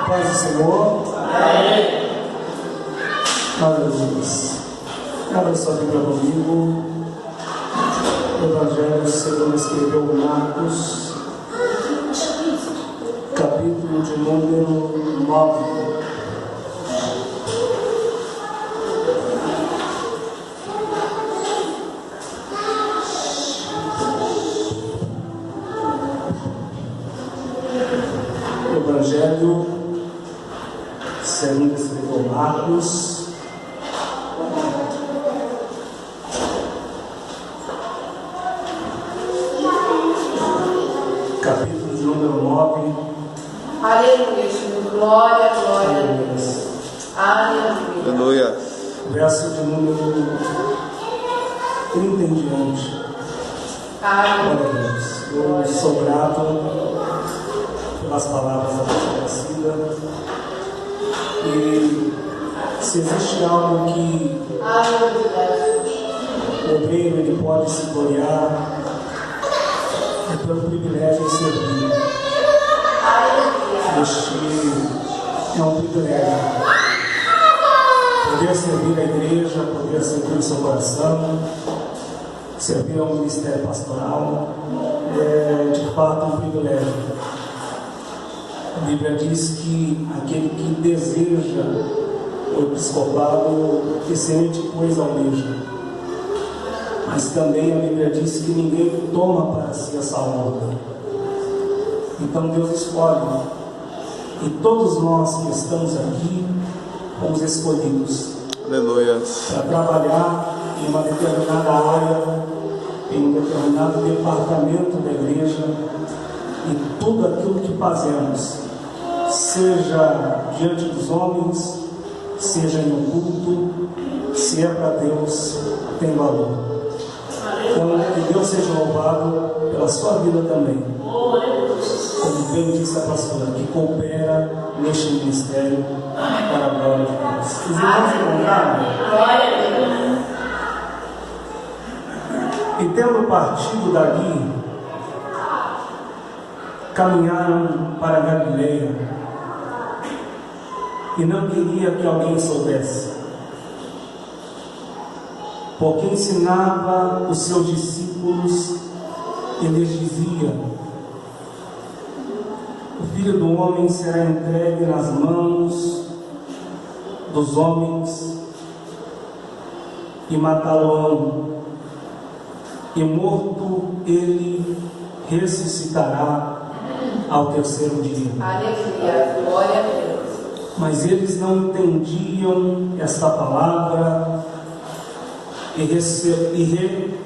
Paz do Senhor. Amém. Aleluia. Abra sua Bíblia comigo. O Evangelho segundo escreveu Marcos, capítulo de número 9. Evangelho segundo escreveu Marcos, capítulo de número 9. Aleluia, Senhor. Glória, glória a Deus. Aleluia. Aleluia. Verso de número 30 em diante. Glória a Deus. Eu sou grato pelas palavras da Aparecida. E se existe algo que o obreiro ele pode se gloriar, é pelo privilégio de servir. Este é um privilégio. Poder servir a igreja, poder servir o seu coração, servir ao ministério pastoral, é de fato um privilégio. A Bíblia diz que aquele que deseja o episcopado, excelente coisa almeja. Mas também a Bíblia diz que ninguém toma para si essa honra. Então Deus escolhe. E todos nós que estamos aqui fomos escolhidos. Aleluia. Para trabalhar em uma determinada área, em um determinado departamento da igreja. E tudo aquilo que fazemos, seja diante dos homens, seja no culto, se é para Deus, tem valor. Então, que Deus seja louvado pela sua vida também. Como bem disse a pastora, que coopera neste ministério para a glória de Deus. Os irmãos encontraram? Glória a Deus. E tendo partido dali, caminharam para Galileia, e não queria que alguém soubesse, porque ensinava os seus discípulos e lhes dizia: o Filho do Homem será entregue nas mãos dos homens e matá-lo-ão, e morto ele ressuscitará ao terceiro dia. Aleluia. Glória a Deus. Mas eles não entendiam esta palavra e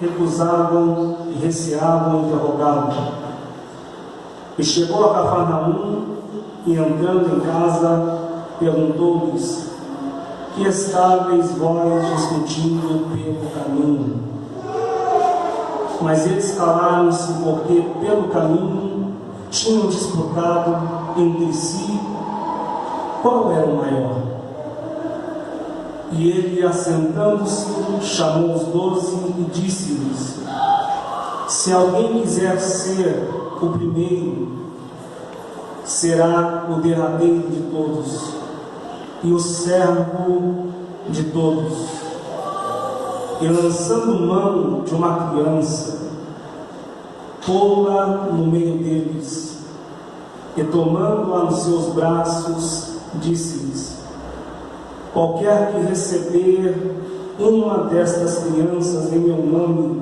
recusavam e receavam interrogá-lo. E chegou a Cafarnaum e, entrando em casa, perguntou-lhes: que estáveis vós discutindo pelo caminho? Mas eles calaram-se, porque pelo caminho tinham disputado entre si qual era o maior. E ele, assentando-se, chamou os 12 e disse-lhes: se alguém quiser ser o primeiro, será o derradeiro de todos e o servo de todos. E lançando mão de uma criança, pô-la no meio deles, e tomando-a nos seus braços, disse-lhes: qualquer que receber uma destas crianças em meu nome,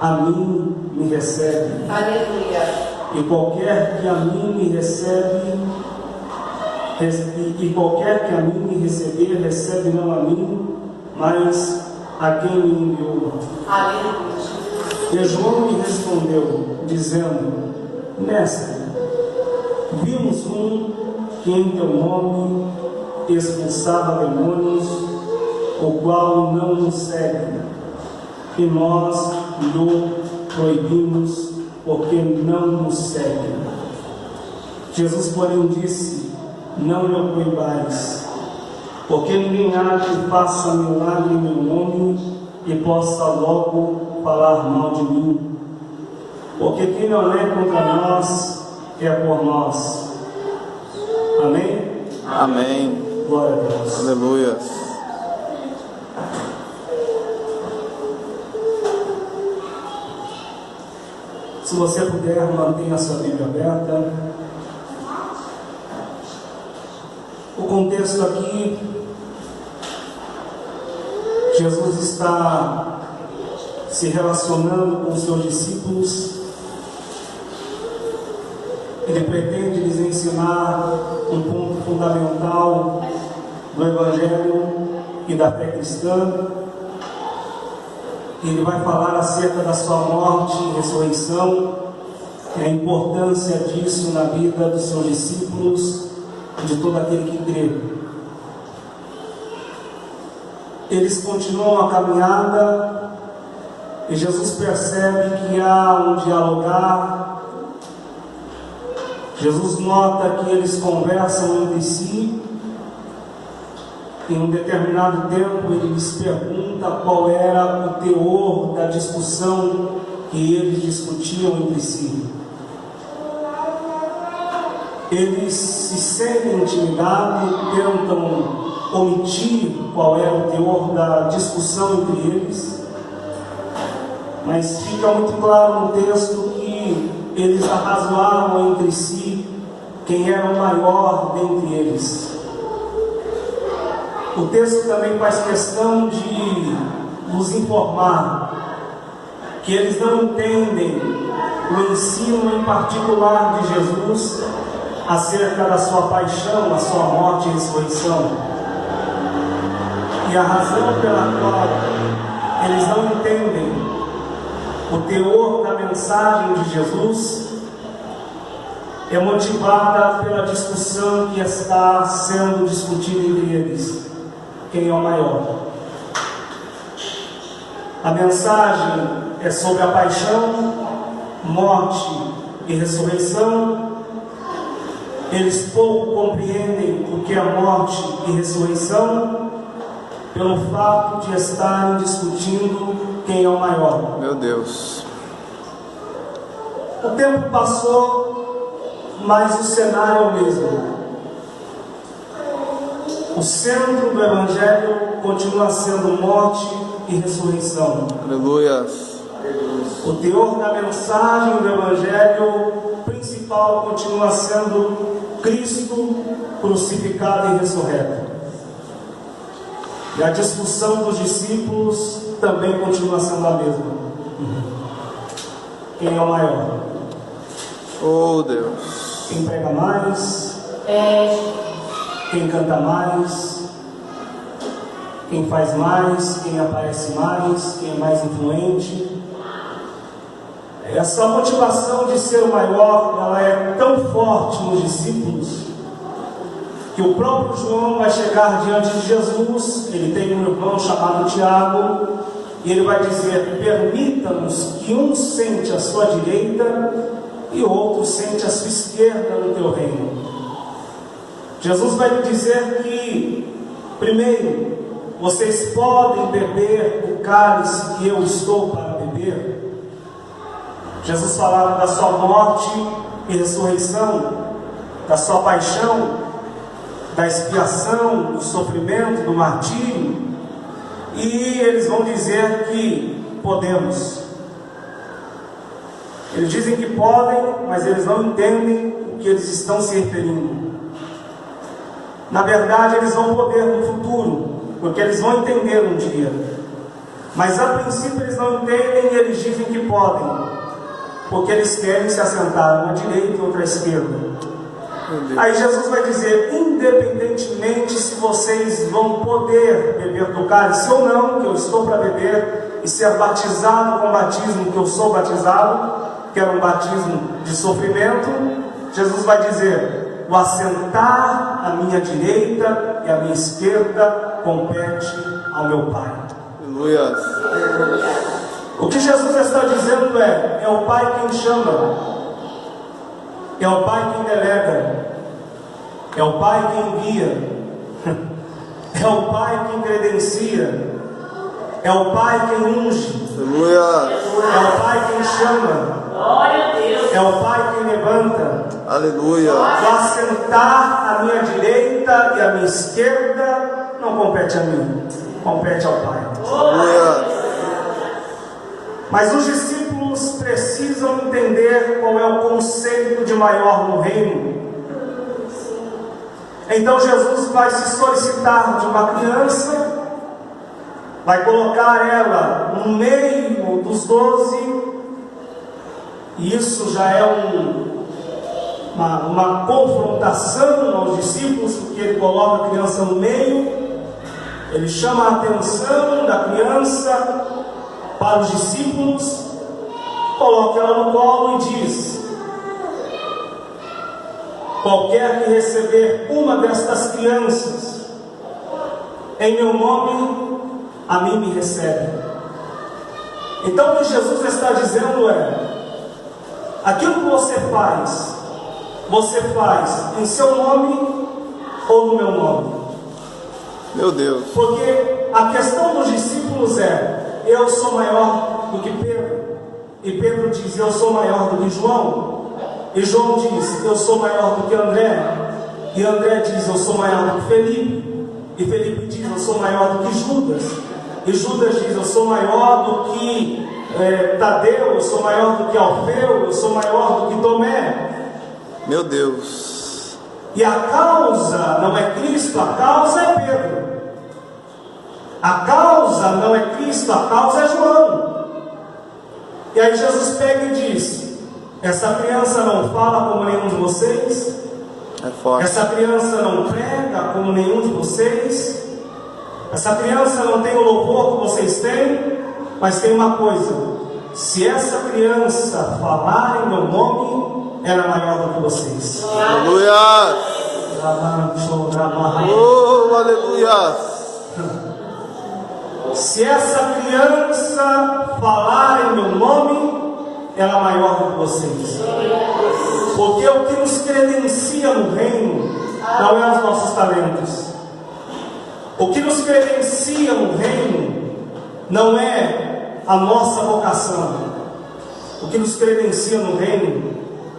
a mim me recebe. Aleluia. E qualquer que a mim me recebe, e qualquer que a mim me receber, recebe não a mim, mas a quem me enviou. Aleluia. E João lhe respondeu, dizendo: mestre, vimos um que em teu nome expulsava demônios, o qual não nos segue, e nós lhe proibimos, porque não nos segue. Jesus, porém, disse: não lhe proibais, porque ninguém há que faça milagre em meu nome e possa logo falar mal de mim. Porque quem não é contra nós é por nós. Amém? Amém. Glória a Deus. Aleluia. Se você puder, mantenha a sua Bíblia aberta. O contexto aqui, Jesus está se relacionando com os seus discípulos. Ele pretende lhes ensinar um ponto fundamental do Evangelho e da fé cristã. Ele vai falar acerca da sua morte e ressurreição, e a importância disso na vida dos seus discípulos e de todo aquele que crê. Eles continuam a caminhada e Jesus percebe que há um dialogar. Jesus nota que eles conversam entre si. Em um determinado tempo ele lhes pergunta qual era o teor da discussão que eles discutiam entre si. Eles se sentem intimidados, tentam omitir qual era o teor da discussão entre eles, mas fica muito claro no texto que eles arrazoaram entre si quem era o maior dentre eles. O texto também faz questão de nos informar que eles não entendem o ensino em particular de Jesus acerca da sua paixão, a sua morte e ressurreição. E a razão pela qual eles não entendem o teor da mensagem de Jesus é motivada pela discussão que está sendo discutida entre eles. Quem é o maior? A mensagem é sobre a paixão, morte e ressurreição. Eles pouco compreendem o que é morte e ressurreição, pelo fato de estarem discutindo quem é o maior. Meu Deus. O tempo passou, mas o cenário é o mesmo. O centro do Evangelho continua sendo morte e ressurreição. Aleluia. O teor da mensagem do Evangelho principal continua sendo Cristo crucificado e ressurreto. E a discussão dos discípulos também continua sendo a mesma. Quem é o maior? Oh Deus. Quem prega mais? Quem canta mais? Quem faz mais? Quem aparece mais? Quem é mais influente? Essa motivação de ser o maior, ela é tão forte nos discípulos, que o próprio João vai chegar diante de Jesus. Ele tem um irmão chamado Tiago, e ele vai dizer: permita-nos que um sente a sua direita e outro sente a sua esquerda no teu reino. Jesus vai lhe dizer que, primeiro, vocês podem beber o cálice que eu estou para beber. Jesus falava da sua morte e ressurreição, da sua paixão, da expiação, do sofrimento, do martírio, e eles vão dizer que podemos. Eles dizem que podem, mas eles não entendem o que eles estão se referindo. Na verdade, eles vão poder no futuro, porque eles vão entender um dia. Mas a princípio eles não entendem e eles dizem que podem, porque eles querem se assentar uma à direita e outra à esquerda. Aí Jesus vai dizer: independentemente se vocês vão poder beber do cálice ou não, que eu estou para beber, e ser batizado com o batismo que eu sou batizado, que era um batismo de sofrimento, Jesus vai dizer: o assentar à minha direita e à minha esquerda compete ao meu Pai. Aleluia. O que Jesus está dizendo é o Pai quem chama, é o Pai quem delega, é o Pai quem envia, é o Pai quem credencia, é o Pai quem unge, Aleluia. é o Pai quem chama, Glória a Deus. É o Pai que levanta. Aleluia. O assentar à minha direita e à minha esquerda não compete a mim, compete ao Pai. Aleluia. Mas os discípulos precisam entender qual é o conceito de maior no reino. Então Jesus vai se solicitar de uma criança, vai colocar ela no meio dos 12, e isso já é uma confrontação aos discípulos, porque ele coloca a criança no meio, ele chama a atenção da criança para os discípulos, coloca ela no colo e diz: qualquer que receber uma destas crianças em meu nome, a mim me recebe. Então o que Jesus está dizendo é: aquilo que você faz em seu nome ou no meu nome? Meu Deus. Porque a questão dos discípulos é: eu sou maior do que Pedro. E Pedro diz: eu sou maior do que João. E João diz: eu sou maior do que André. E André diz: eu sou maior do que Felipe. E Felipe diz: eu sou maior do que Judas. E Judas diz: eu sou maior do que Tadeu, eu sou maior do que Alfeu, eu sou maior do que Tomé. Meu Deus. E a causa não é Cristo, a causa é Pedro. A causa não é Cristo, a causa é João. E aí Jesus pega e diz: essa criança não fala como nenhum de vocês, É forte. essa criança não prega como nenhum de vocês, essa criança não tem o louvor que vocês têm, mas tem uma coisa: se essa criança falar em meu nome, ela é maior do que vocês. Aleluia. Oh, aleluia. Se essa criança falar em meu nome, ela é maior do que vocês. Porque o que nos credencia no reino não é os nossos talentos. O que nos credencia no reino não é a nossa vocação. O que nos credencia no reino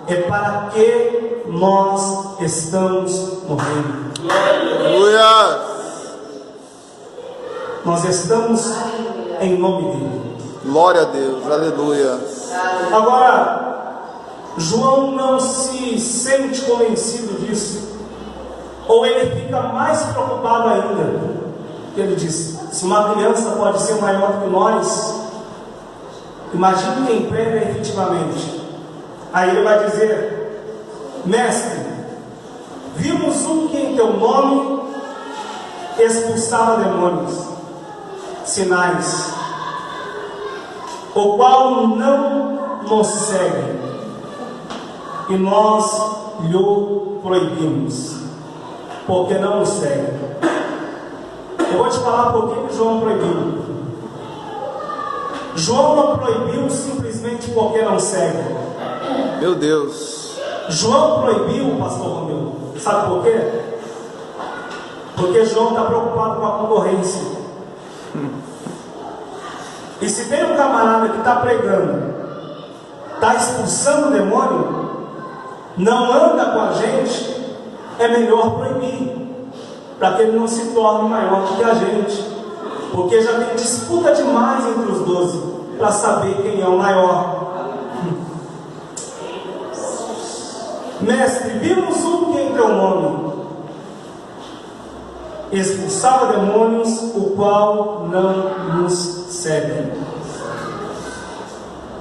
é para que nós estamos no reino. Aleluia. Nós estamos em nome dele. Glória a Deus. Aleluia. Agora, João não se sente convencido disso, ou ele fica mais preocupado ainda. Ele diz: se uma criança pode ser maior do que nós, imagine quem prega efetivamente. Aí ele vai dizer: mestre, vimos um que em teu nome expulsava demônios, sinais, o qual não nos segue, e nós lhe proibimos, porque não nos segue. Eu vou te falar por que João proibiu. João não proibiu simplesmente porque não segue. Meu Deus. João proibiu, pastor Romeu, sabe por quê? Porque João está preocupado com a concorrência. E se tem um camarada que está pregando, está expulsando o demônio, não anda com a gente, é melhor proibir, para que ele não se torne maior do que a gente. Porque já tem disputa demais entre os 12, para saber quem é o maior. Mestre, vimos um que em teu nome expulsava demônios, o qual não nos segue.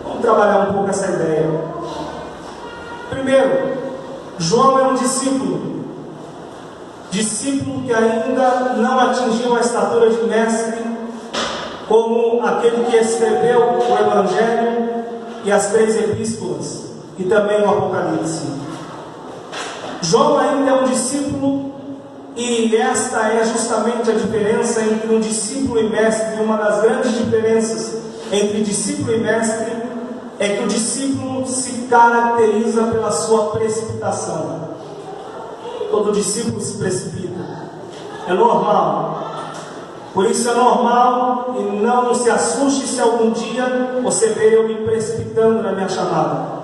Vamos trabalhar um pouco essa ideia. Primeiro, João é um discípulo que ainda não atingiu a estatura de mestre, como aquele que escreveu o Evangelho e as 3 epístolas, e também o Apocalipse. João ainda é um discípulo, e esta é justamente a diferença entre um discípulo e mestre. Uma das grandes diferenças entre discípulo e mestre é que o discípulo se caracteriza pela sua Todo discípulo se precipita, é normal. Por isso é normal e não se assuste se algum dia você ver eu me precipitando na minha chamada,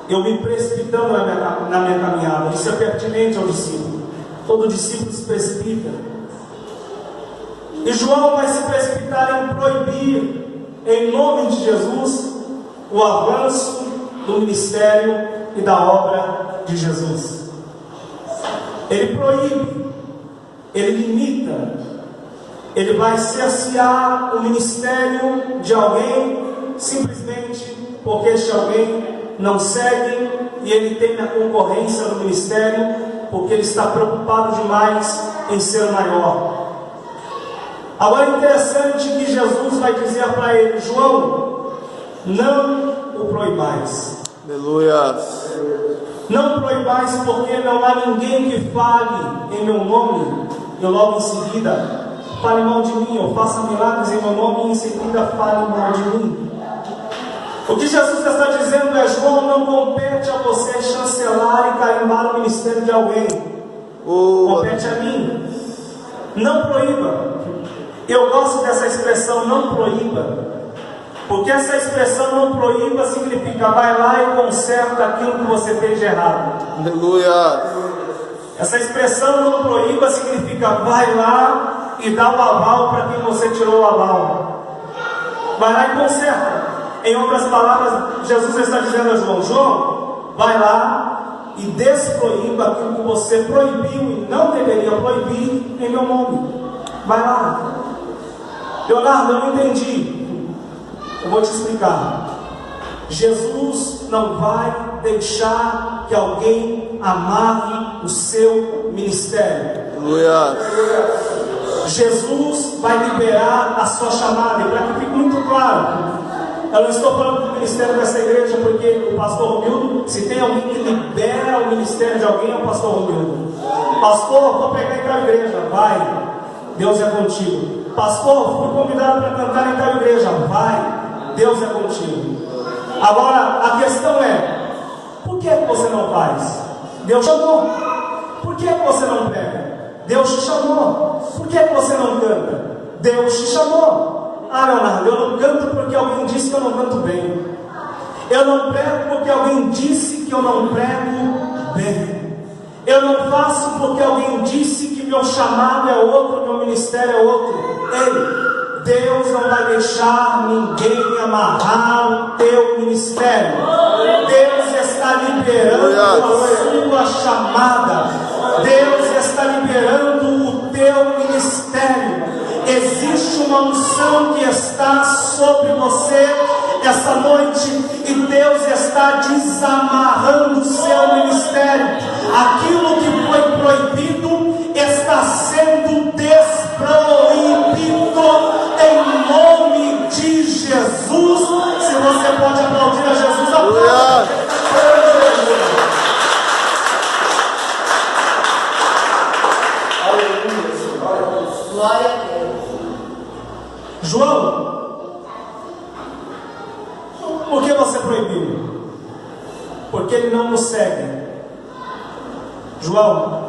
eu me precipitando na minha caminhada. Isso é pertinente ao discípulo. Todo discípulo se precipita. E João vai se precipitar em proibir, em nome de Jesus, o avanço do ministério e da obra de Jesus. Ele proíbe, ele limita, ele vai cercear o ministério de alguém simplesmente porque este alguém não segue e ele tem a concorrência do ministério porque ele está preocupado demais em ser maior. Agora é interessante que Jesus vai dizer para ele: João, não o proibais. Aleluia. Não proibais, porque não há ninguém que fale em meu nome e logo em seguida fale mal de mim, ou faça milagres em meu nome e em seguida fale mal de mim. O que Jesus está dizendo é: João, não compete a você chancelar e carimbar o ministério de alguém. Compete a mim. Não proíba. Eu gosto dessa expressão, não proíba, porque essa expressão não proíba significa vai lá e conserta aquilo que você fez de errado. Aleluia. Essa expressão não proíba significa vai lá e dá o aval para quem você tirou o aval. Vai lá e conserta. Em outras palavras, Jesus está dizendo a João: João, vai lá e desproíba aquilo que você proibiu e não deveria proibir em meu nome. Vai lá. Leonardo, eu não entendi. Eu vou te explicar. Jesus não vai deixar que alguém amarre o seu ministério. Aleluia. Jesus vai liberar a sua chamada. E para que fique muito claro, eu não estou falando do ministério dessa igreja, porque o pastor Romildo, se tem alguém que libera o ministério de alguém, é o pastor Romildo. Pastor, vou pegar em tal igreja. Vai, Deus é contigo. Pastor, fui convidado para cantar em tal igreja. Vai, Deus é contigo. Agora, a questão é: por que você não faz? Deus chamou. Por que você não prega? Deus te chamou. Por que você não canta? Deus te chamou. Ah, Leonardo, eu não canto porque alguém disse que eu não canto bem. Eu não prego porque alguém disse que eu não prego bem. Eu não faço porque alguém disse que meu chamado é outro, meu ministério é outro. Ei, Deus não vai deixar ninguém amarrar o teu ministério. Deus está liberando a sua chamada. Deus está liberando o teu ministério. Existe uma unção que está sobre você essa noite e Deus está desamarrando o seu ministério. Aquilo que foi proibido está sendo desproibido em nome de Jesus. Se você pode aplaudir a Jesus, aplauda. Glória a Deus. João, por que você proibiu? Porque ele não nos segue. João,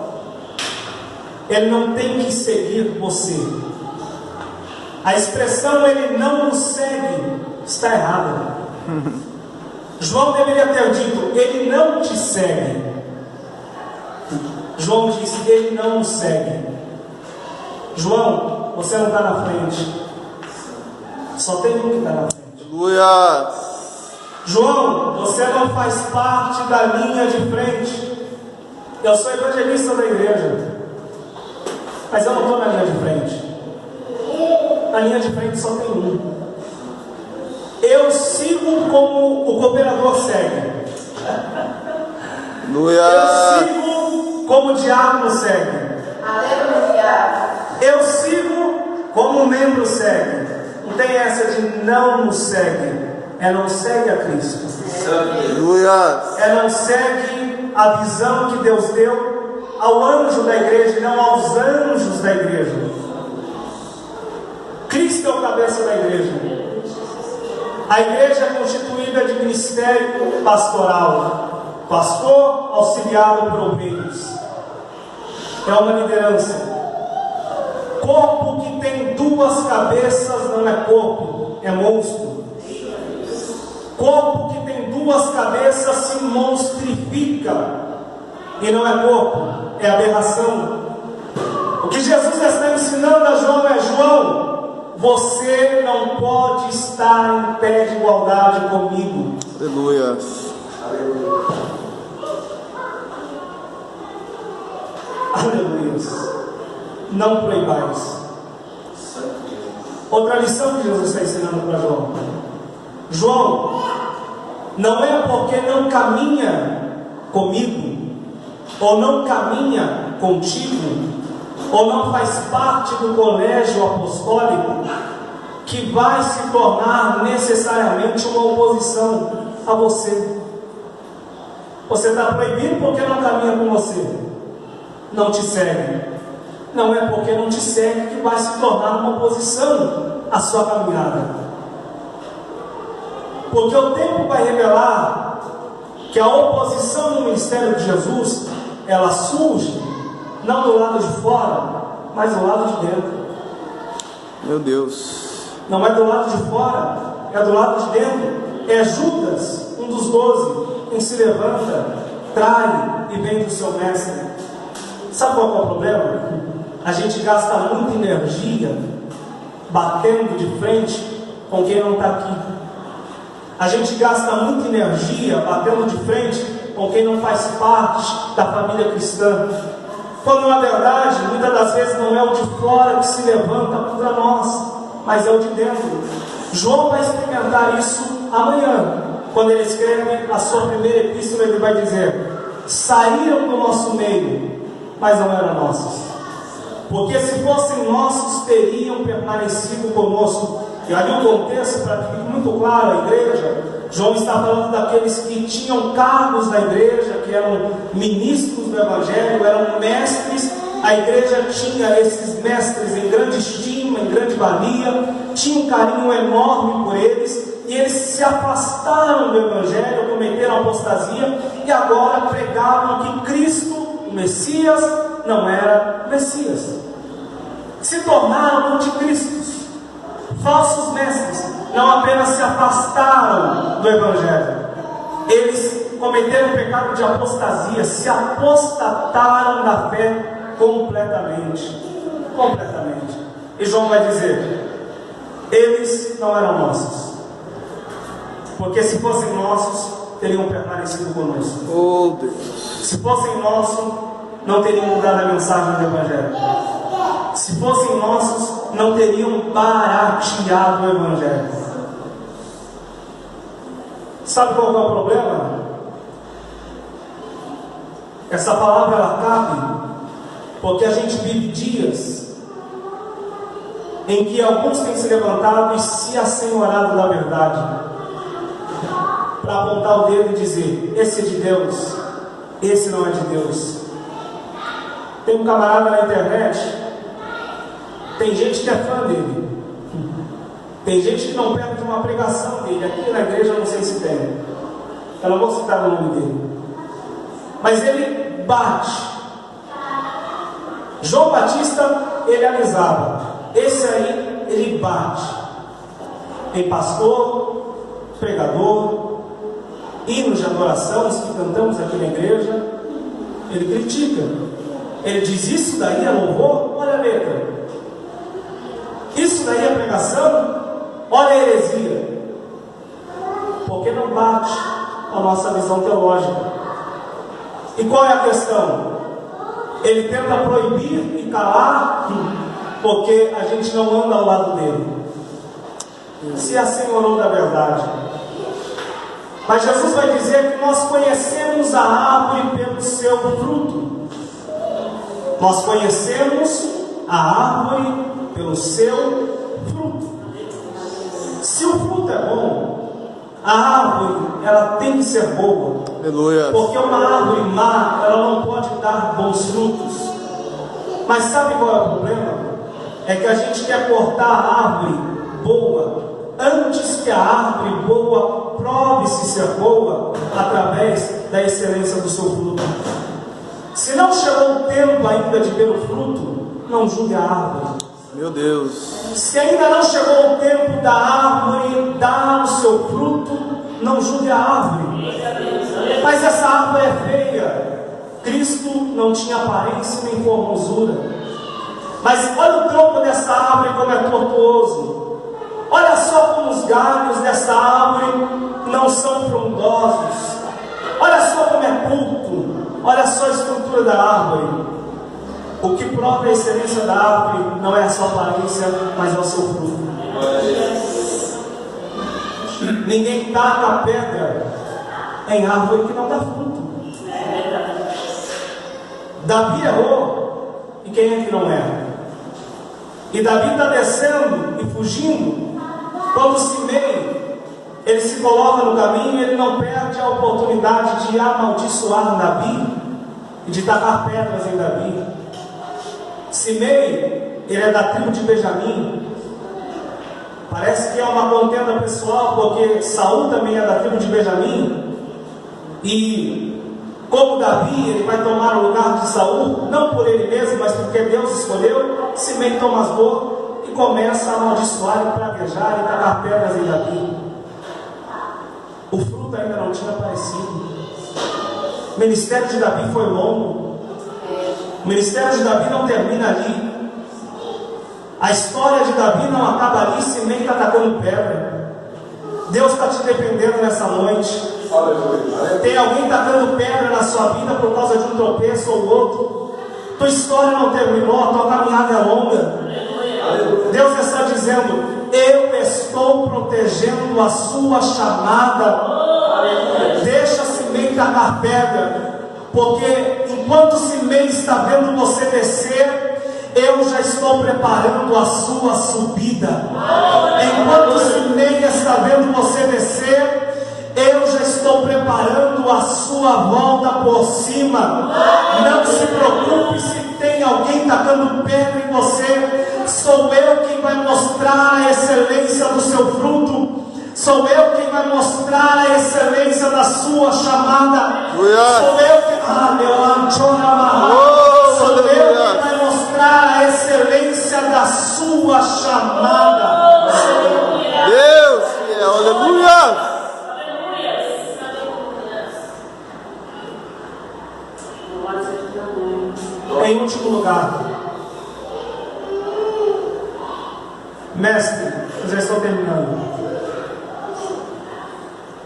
ele não tem que seguir você. A expressão ele não nos segue está errada. João deveria ter dito: ele não te segue. João disse: ele não nos segue. João, você não está na frente. Só tem um que está na frente. Aleluia. João, você não faz parte da linha de frente. Eu sou evangelista da igreja, mas eu não estou na linha de frente. Na linha de frente só tem um. Eu sigo como o cooperador segue. Aleluia. Eu sigo como o diácono segue. Aleluia. Eu sigo como o membro segue. Não tem essa de não nos segue. É não segue a Cristo. Aleluia. É não segue a visão que Deus deu ao anjo da igreja e não aos anjos da igreja. Cristo é o cabeça da igreja. A igreja é constituída de ministério pastoral. Pastor auxiliado por obreiros. É uma liderança. Corpo que tem duas cabeças não é corpo, é monstro. Corpo que tem duas cabeças se monstrifica e não é corpo, é aberração. O que Jesus está ensinando a João é: João, você não pode estar em pé de igualdade comigo. Aleluia. Aleluia. Não proibais. Outra lição que Jesus está ensinando para João: João, não é porque não caminha comigo, ou não caminha contigo, ou não faz parte do colégio apostólico, que vai se tornar necessariamente uma oposição a você. Você está proibido porque não caminha com você, não te segue. Não é porque não te segue que vai se tornar uma oposição à sua caminhada. Porque o tempo vai revelar que a oposição no ministério de Jesus, ela surge não do lado de fora, mas do lado de dentro. Meu Deus. Não é do lado de fora, é do lado de dentro. É Judas, um dos 12, quem se levanta, trai e vem do seu mestre. Sabe qual é o problema? A gente gasta muita energia batendo de frente com quem não está aqui. A gente gasta muita energia batendo de frente com quem não faz parte da família cristã. Quando na verdade, muitas das vezes não é o de fora que se levanta contra nós, mas é o de dentro. João vai experimentar isso amanhã. Quando ele escreve a sua primeira epístola, ele vai dizer: saíram do nosso meio, mas não eram nossos. Porque se fossem nossos, teriam permanecido conosco. E ali o contexto, para que fique muito claro, a igreja, João está falando daqueles que tinham cargos na igreja, que eram ministros do Evangelho, eram mestres. A igreja tinha esses mestres em grande estima, em grande valia, tinha um carinho enorme por eles, e eles se afastaram do Evangelho, cometeram apostasia, e agora pregavam que Cristo, o Messias, não era Messias. Se tornaram anticristos, falsos mestres. Não apenas se afastaram do Evangelho, eles cometeram o pecado de apostasia, se apostataram da fé completamente. E João vai dizer: eles não eram nossos, porque se fossem nossos, teriam permanecido conosco. Oh Deus. Se fossem nossos, não teriam mudado a mensagem do Evangelho. Se fossem nossos, não teriam barateado o Evangelho. Sabe qual é o problema? Essa palavra ela cabe porque a gente vive dias em que alguns têm se levantado e se assenhorado da verdade, para apontar o dedo e dizer: esse é de Deus, esse não é de Deus. Tem um camarada na internet, tem gente que é fã dele, tem gente que não perde uma pregação dele. Aqui na igreja eu não sei se tem, eu não vou citar o nome dele, mas ele bate. João Batista, ele alisava. Esse aí, ele bate em pastor, pregador, hinos de adoração, os que cantamos aqui na igreja. Ele critica, ele diz: isso daí é louvor? Olha a letra. Isso daí é pregação? Olha a heresia. Porque não bate a nossa visão teológica. E qual é a questão? Ele tenta proibir e calar, porque a gente não anda ao lado dele, se assenhorou da verdade. Mas Jesus vai dizer que nós conhecemos a árvore pelo seu fruto. Nós conhecemos a árvore pelo seu fruto. Se o fruto é bom, a árvore ela tem que ser boa. Aleluia. Porque uma árvore má, ela não pode dar bons frutos. Mas sabe qual é o problema? É que a gente quer cortar a árvore boa antes que a árvore boa prove-se ser boa através da excelência do seu fruto. Se não chegou o tempo ainda de ver o fruto, não julgue a árvore. Meu Deus. Se ainda não chegou o tempo da árvore dar o seu fruto, não julgue a árvore. Mas essa árvore é feia. Cristo não tinha aparência nem formosura. Mas olha o tronco dessa árvore como é tortuoso. Olha só como os galhos dessa árvore não são frondosos. Olha só como é culto. Olha só a estrutura da árvore. O que prova a excelência da árvore não é a sua aparência, mas é o seu fruto. Ninguém taca a pedra em árvore que não dá fruto. Davi errou, e quem é que não erra? E Davi está descendo e fugindo. Quando Simei, ele se coloca no caminho, ele não perde a oportunidade de amaldiçoar Davi e de tacar pedras em Davi. Simei, ele é da tribo de Benjamim. Parece que é uma contenda pessoal, porque Saul também é da tribo de Benjamim. E como Davi, ele vai tomar o lugar de Saul, não por ele mesmo, mas porque Deus escolheu. Simei toma as dores e começa a amaldiçoar e praguejar e tacar pedras em Davi. O fruto ainda não tinha aparecido. O ministério de Davi foi longo. O ministério de Davi não termina ali. A história de Davi não acaba ali. Simei está atacando pedra. Deus está te defendendo nessa noite. Tem alguém tacando pedra na sua vida por causa de um tropeço ou outro. Tua história não terminou, a tua caminhada é longa. Deus está dizendo: eu estou protegendo a sua chamada. Deixa Simei tacar pedra, porque enquanto Simei está vendo você descer, eu já estou preparando a sua subida. Enquanto Simei está vendo você descer, eu já estou preparando a sua volta por cima. Não se preocupe se tem alguém tacando pedra em você. Sou eu quem vai mostrar a excelência do seu fruto. Sou eu quem vai mostrar a excelência da sua chamada. Sou eu quem vai mostrar a excelência da sua chamada. Deus, aleluia. Em último lugar, mestre, eu já estou terminando.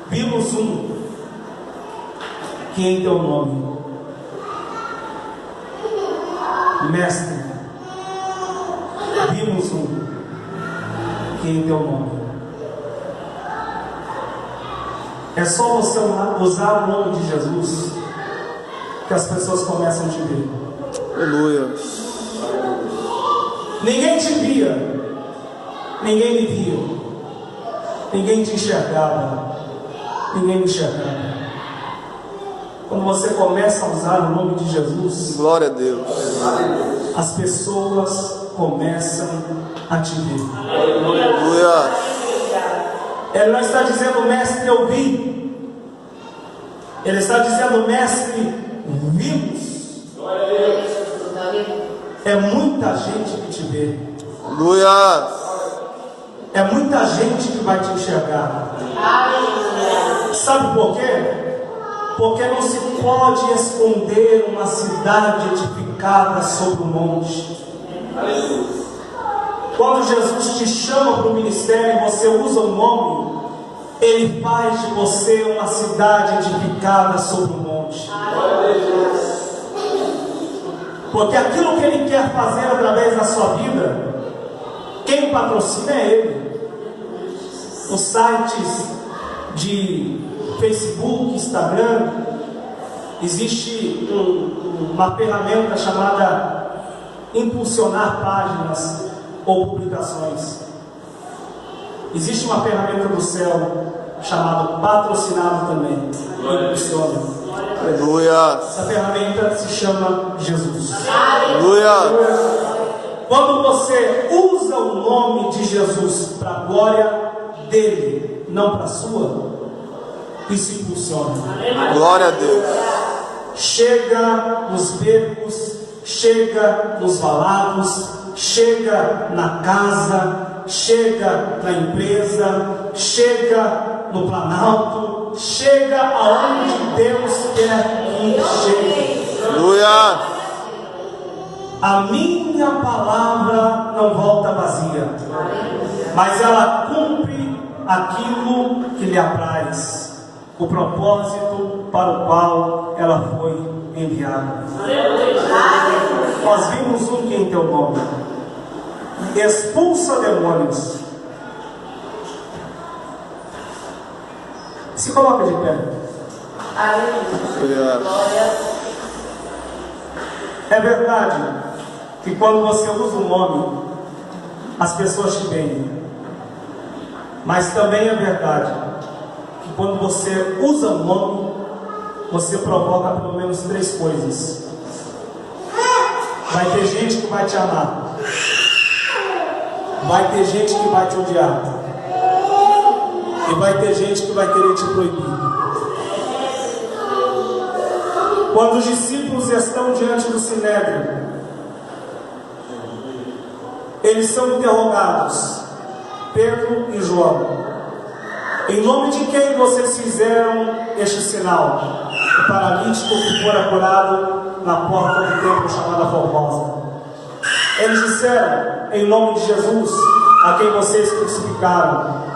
Vimos um que em teu nome, mestre, vimos um que em teu nome. É só você usar o nome de Jesus que as pessoas começam a te ver. Aleluia. Ninguém te via, ninguém me via, ninguém te enxergava, ninguém me enxergava. Quando você começa a usar o nome de Jesus, glória a Deus, as pessoas começam a te ver. Aleluia. Ele não está dizendo, mestre, eu vi. Ele está dizendo, mestre, vimos. É muita gente que te vê. Aleluia. É muita gente que vai te enxergar. Sabe por quê? Porque não se pode esconder uma cidade edificada sobre um monte. Quando Jesus te chama para o ministério e você usa o nome, Ele faz de você uma cidade edificada sobre um monte. Porque aquilo que Ele quer fazer através da sua vida, quem patrocina é Ele. Os sites de Facebook, Instagram, existe uma ferramenta chamada impulsionar páginas ou publicações. Existe uma ferramenta do céu chamada patrocinado também, impulsiona. Aleluia. Essa ferramenta se chama Jesus. Aleluia. Quando você usa o nome de Jesus para a glória dele, não para a sua, isso impulsiona. Glória a Deus. Chega nos becos, chega nos valados, chega na casa, chega na empresa, chega no Planalto, chega aonde Deus quer que chegue. Aleluia. A minha palavra não volta vazia, mas ela cumpre aquilo que lhe apraz, o propósito para o qual ela foi enviada. Nós vimos um que em teu nome expulsa demônios. Se coloca de pé. Aleluia. É verdade que quando você usa o nome, as pessoas te veem. Mas também é verdade que quando você usa o nome, você provoca pelo menos 3 coisas. Vai ter gente que vai te amar. Vai ter gente que vai te odiar. E vai ter gente que vai querer te proibir. Quando os discípulos estão diante do Sinédrio, eles são interrogados, Pedro e João: em nome de quem vocês fizeram este sinal? O paralítico que fora curado na porta do templo chamada Formosa. Eles disseram: em nome de Jesus, a quem vocês crucificaram.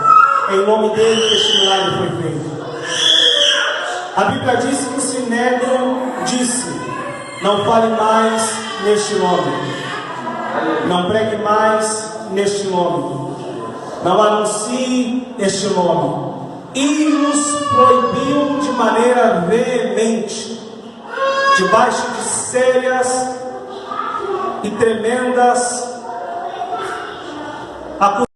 Em nome dele que este milagre foi feito. A Bíblia diz que o Sinédrio disse: não fale mais neste nome, não pregue mais neste nome, não anuncie este nome. E nos proibiu de maneira veemente, debaixo de sérias e tremendas acusações.